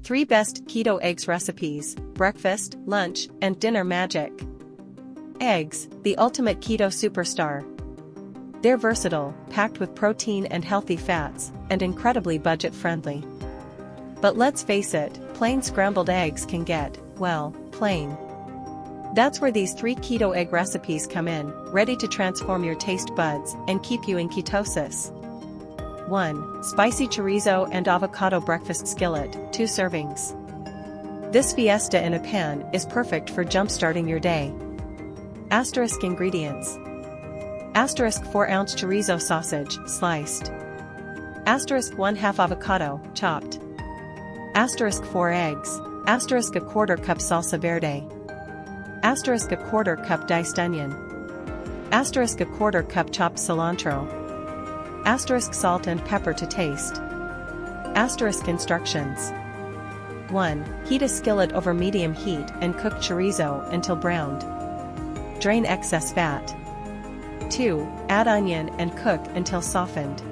3 best keto eggs recipes, breakfast, lunch, and dinner magic. Eggs, the ultimate keto superstar. They're versatile, packed with protein and healthy fats, and incredibly budget-friendly. But let's face it, plain scrambled eggs can get, well, plain. That's where these 3 keto egg recipes come in, ready to transform your taste buds and keep you in ketosis. 1. Spicy chorizo and avocado breakfast skillet, 2 servings. This fiesta in a pan is perfect for jump-starting your day. Asterisk ingredients. Asterisk 4-ounce chorizo sausage, sliced. Asterisk 1/2 avocado, chopped. Asterisk 4 eggs. Asterisk 1/4 cup salsa verde. Asterisk 1/4 cup diced onion. Asterisk 1/4 cup chopped cilantro. Asterisk salt and pepper to taste. Asterisk instructions. 1. Heat a skillet over medium heat and cook chorizo until browned. Drain excess fat. 2. Add onion and cook until softened.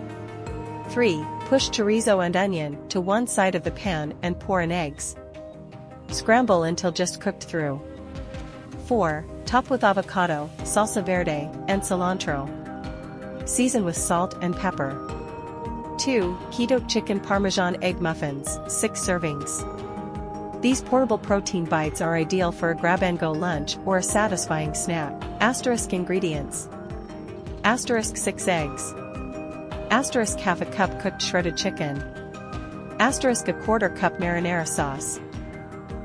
3. Push chorizo and onion to one side of the pan and pour in eggs. Scramble until just cooked through. 4. Top with avocado, salsa verde, and cilantro. Season with salt and pepper. 2. Keto chicken parmesan egg muffins, 6 servings. These portable protein bites are ideal for a grab-and-go lunch or a satisfying snack. Asterisk ingredients. Asterisk 6 eggs. Asterisk 1/2 cup cooked shredded chicken. Asterisk 1/4 cup marinara sauce.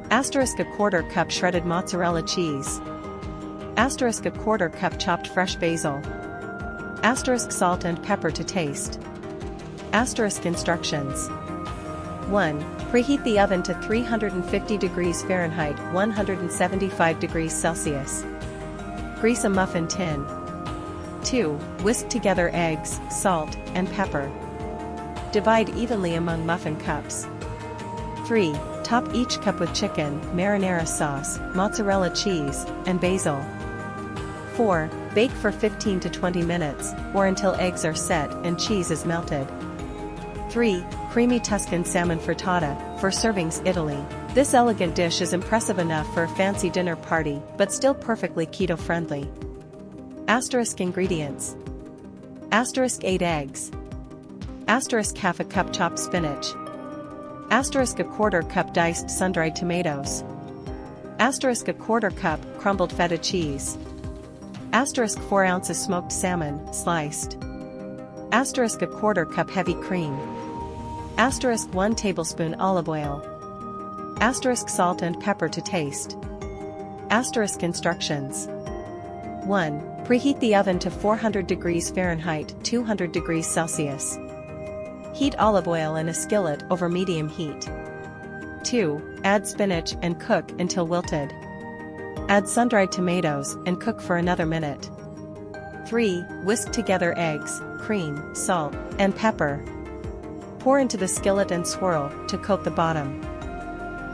Asterisk 1/4 cup shredded mozzarella cheese. Asterisk 1/4 cup chopped fresh basil. Asterisk salt and pepper to taste. Asterisk instructions. 1. Preheat the oven to 350 degrees Fahrenheit, 175 degrees Celsius. Grease a muffin tin. 2. Whisk together eggs, salt, and pepper. Divide evenly among muffin cups. 3. Top each cup with chicken, marinara sauce, mozzarella cheese, and basil. 4. Bake for 15 to 20 minutes, or until eggs are set and cheese is melted. 3. Creamy Tuscan salmon frittata, for servings Italy. This elegant dish is impressive enough for a fancy dinner party, but still perfectly keto-friendly. Asterisk ingredients. Asterisk 8 eggs. Asterisk 1/2 cup chopped spinach. Asterisk 1/4 cup diced sun-dried tomatoes. Asterisk 1/4 cup crumbled feta cheese. Asterisk 4 ounces smoked salmon, sliced. Asterisk 1/4 cup heavy cream. Asterisk 1 tablespoon olive oil. Asterisk salt and pepper to taste. Asterisk instructions. 1. Preheat the oven to 400 degrees Fahrenheit, 200 degrees Celsius. Heat olive oil in a skillet over medium heat. 2. Add spinach and cook until wilted. Add sun-dried tomatoes and cook for another minute. 3. Whisk together eggs, cream, salt, and pepper. Pour into the skillet and swirl to coat the bottom.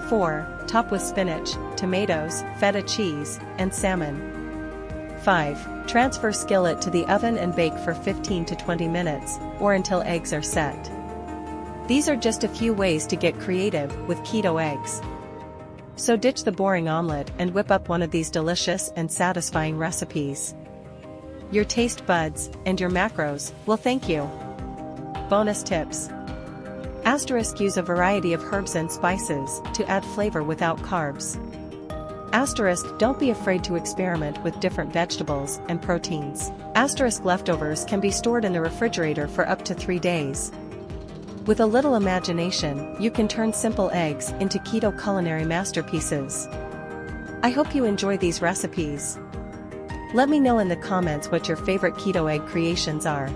4. Top with spinach, tomatoes, feta cheese, and salmon. 5. Transfer skillet to the oven and bake for 15 to 20 minutes, or until eggs are set. These are just a few ways to get creative with keto eggs. So ditch the boring omelet and whip up one of these delicious and satisfying recipes. Your taste buds and your macros will thank you. Bonus tips. Asterisk use a variety of herbs and spices to add flavor without carbs. Asterisk don't be afraid to experiment with different vegetables and proteins. Asterisk leftovers can be stored in the refrigerator for up to 3 days. With a little imagination, you can turn simple eggs into keto culinary masterpieces. I hope you enjoy these recipes. Let me know in the comments what your favorite keto egg creations are.